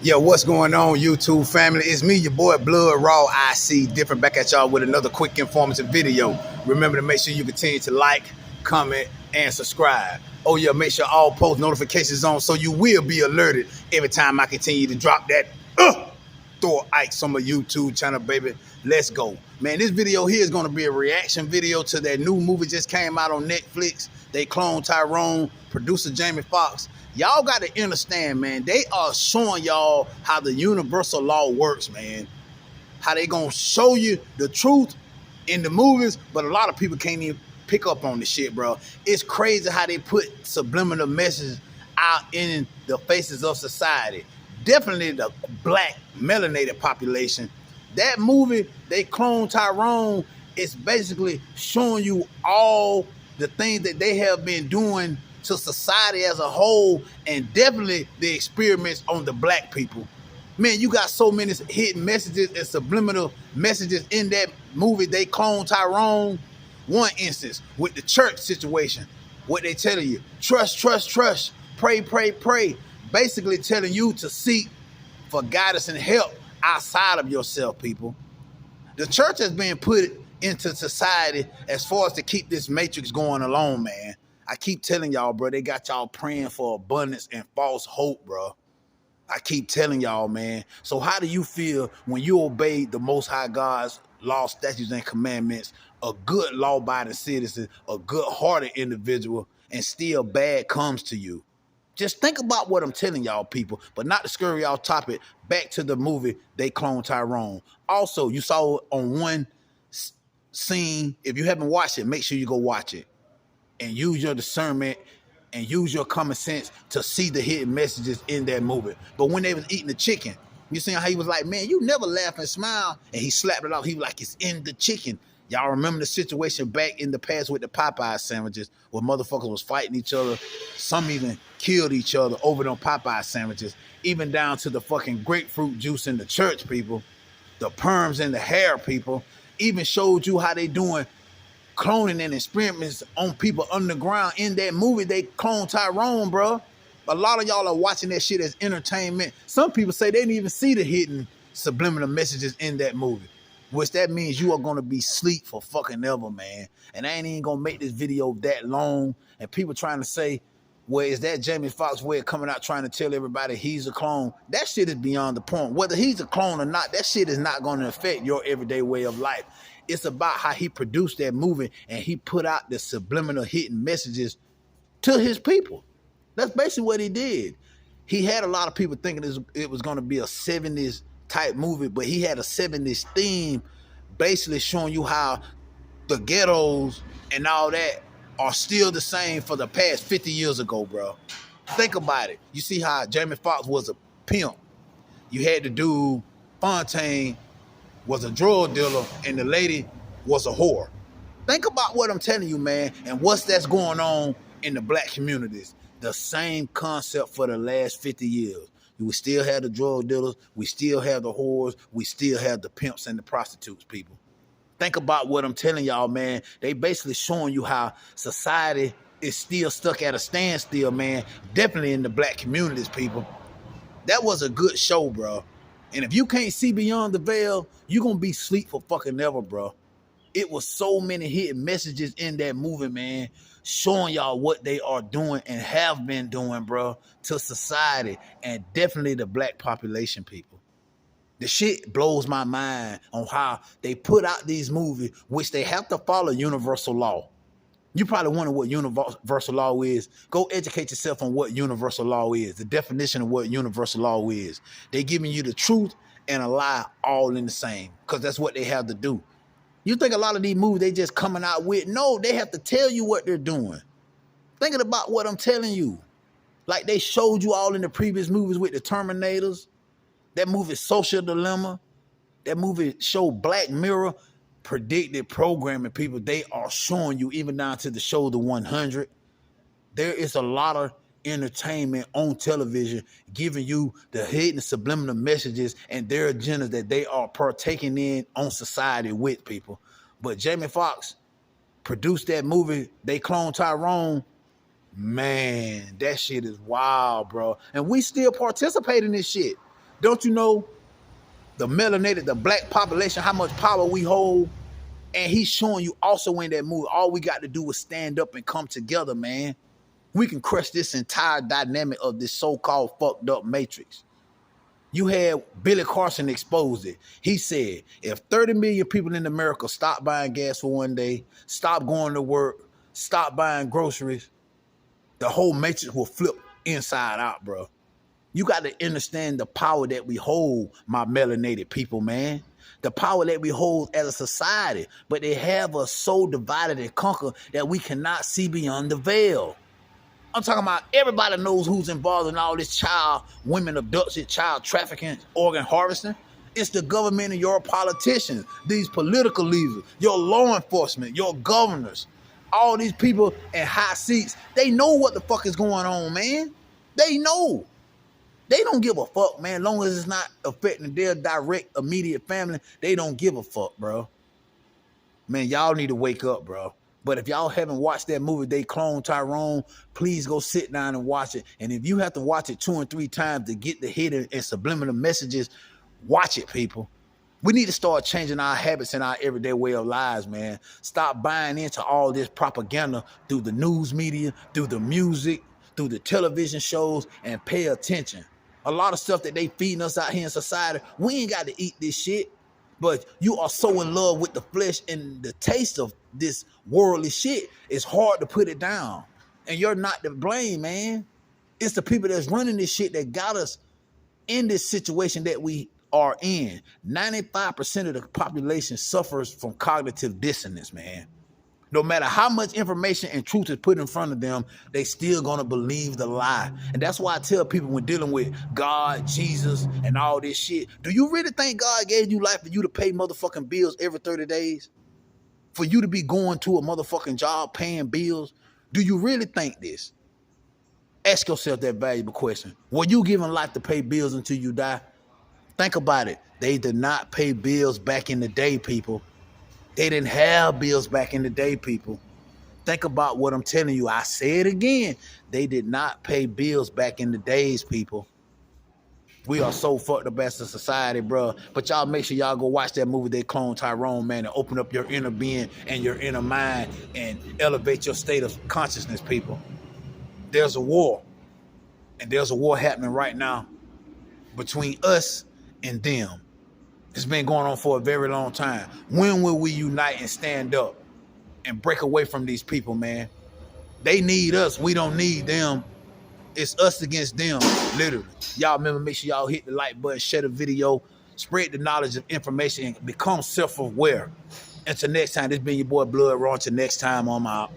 Yo, what's going on, YouTube family? It's me, your boy Blood Raw IC, different back at y'all with another quick informative video. Remember to make sure you continue to like, comment, and subscribe. Oh yeah, make sure all post notifications on so you will be alerted every time I continue to drop that Thor Ikes on my YouTube channel, baby. Let's go. Man, this video here is going to be a reaction video to that new movie just came out on Netflix. They cloned Tyrone, producer Jamie Foxx. Y'all got to understand, man, they are showing y'all how the universal law works, man. How they going to show you the truth in the movies, but a lot of people can't even pick up on the shit, bro. It's crazy how they put subliminal messages out in the faces of society. Definitely the black melanated population. That movie, they cloned Tyrone, is basically showing you all the things that they have been doing to society as a whole, and definitely the experiments on the black people. Man, you got so many hidden messages and subliminal messages in that movie. They cloned Tyrone. One instance with the church situation, what they telling you, trust, trust, trust, pray, pray, pray. Basically telling you to seek for guidance and help outside of yourself, people. The church has been put into society as far as to keep this matrix going along, man. I keep telling y'all, bro, they got y'all praying for abundance and false hope, bro. I keep telling y'all, man. So how do you feel when you obey the Most High God's law, statutes, and commandments, a good law-abiding citizen, a good-hearted individual, and still bad comes to you? Just think about what I'm telling y'all, people. But not to scurry off topic, back to the movie, They Cloned Tyrone. Also, you saw on one scene, if you haven't watched it, make sure you go watch it. And use your discernment and use your common sense to see the hidden messages in that movie. But when they was eating the chicken, you see how he was like, man, you never laugh and smile. And he slapped it off. He was like, it's in the chicken. Y'all remember the situation back in the past with the Popeye sandwiches where motherfuckers was fighting each other. Some even killed each other over them Popeye sandwiches, even down to the fucking grapefruit juice in the church, people. The perms in the hair, people. Even showed you how they doing cloning and experiments on people underground. In that movie, they cloned Tyrone, bro. A lot of y'all are watching that shit as entertainment. Some people say they didn't even see the hidden subliminal messages in that movie, which that means you are going to be asleep for fucking ever, man. And I ain't even going to make this video that long. And people trying to say, well, is that Jamie Foxx way of coming out trying to tell everybody he's a clone? That shit is beyond the point. Whether he's a clone or not, that shit is not going to affect your everyday way of life. It's about how he produced that movie and he put out the subliminal hidden messages to his people. That's basically what he did. He had a lot of people thinking it was going to be a 70s type movie, but he had a 70s theme, basically showing you how the ghettos and all that are still the same for the past 50 years ago, bro. Think about it. You see how Jamie Foxx was a pimp. You had the dude, Fontaine, was a drug dealer, and the lady was a whore. Think about what I'm telling you, man, and what's that's going on in the black communities. The same concept for the last 50 years. We still have the drug dealers, we still have the whores, we still have the pimps and the prostitutes, people. Think about what I'm telling y'all, man. They basically showing you how society is still stuck at a standstill, man. Definitely in the black communities, people. That was a good show, bro. And if you can't see beyond the veil, you're going to be asleep for fucking ever, bro. It was so many hidden messages in that movie, man, showing y'all what they are doing and have been doing, bro, to society and definitely the black population, people. The shit blows my mind on how they put out these movies, which they have to follow universal law. You probably wonder what universal law is. Go educate yourself on what universal law is, the definition of what universal law is. They're giving you the truth and a lie all in the same, because that's what they have to do. You think a lot of these movies they just coming out with? No, they have to tell you what they're doing. Thinking about what I'm telling you. Like they showed you all in the previous movies with the Terminators. That movie Social Dilemma. That movie showed Black Mirror. Predictive programming, people. They are showing you even down to the show The 100. There is a lot of entertainment on television giving you the hidden subliminal messages and their agendas that they are partaking in on society with, people. But Jamie Foxx produced that movie, They Cloned Tyrone. Man, that shit is wild, bro. And we still participate in this shit. Don't you know the melanated, the black population, how much power we hold? And he's showing you also in that movie, all we got to do is stand up and come together, man. We can crush this entire dynamic of this so-called fucked up matrix. You had Billy Carson exposed it. He said, if 30 million people in America stop buying gas for one day, stop going to work, stop buying groceries, the whole matrix will flip inside out, bro. You got to understand the power that we hold, my melanated people, man. The power that we hold as a society. But they have us so divided and conquered that we cannot see beyond the veil. I'm talking about everybody knows who's involved in all this women abduction, child trafficking, organ harvesting. It's the government and your politicians, these political leaders, your law enforcement, your governors, all these people in high seats. They know what the fuck is going on, man. They know. They don't give a fuck, man. As long as it's not affecting their direct, immediate family, they don't give a fuck, bro. Man, y'all need to wake up, bro. But if y'all haven't watched that movie, They Clone Tyrone, please go sit down and watch it. And if you have to watch it 2 and 3 times to get the hidden and subliminal messages, watch it, people. We need to start changing our habits and our everyday way of lives, man. Stop buying into all this propaganda through the news media, through the music, through the television shows, and pay attention. A lot of stuff that they feeding us out here in society, we ain't got to eat this shit. But you are so in love with the flesh and the taste of this worldly shit, it's hard to put it down. And you're not to blame, man. It's the people that's running this shit that got us in this situation that we are in. 95% of the population suffers from cognitive dissonance, man. No matter how much information and truth is put in front of them, they still gonna believe the lie. And that's why I tell people when dealing with God, Jesus, and all this shit, do you really think God gave you life for you to pay motherfucking bills every 30 days? For you to be going to a motherfucking job paying bills? Do you really think this? Ask yourself that valuable question. Were you given life to pay bills until you die? Think about it. They did not pay bills back in the day, people. They didn't have bills back in the day, people. Think about what I'm telling you. I say it again. They did not pay bills back in the days, people. We are so fucked up as a society, bro. But y'all make sure y'all go watch that movie, They Clone Tyrone, man, and open up your inner being and your inner mind and elevate your state of consciousness, people. There's a war. And there's a war happening right now between us and them. It's been going on for a very long time. When will we unite and stand up and break away from these people, man? They need us. We don't need them. It's us against them, literally. Y'all remember, make sure y'all hit the like button, share the video, spread the knowledge of information, and become self-aware. Until next time, this been your boy Blood Raw. Until next time, I'm out.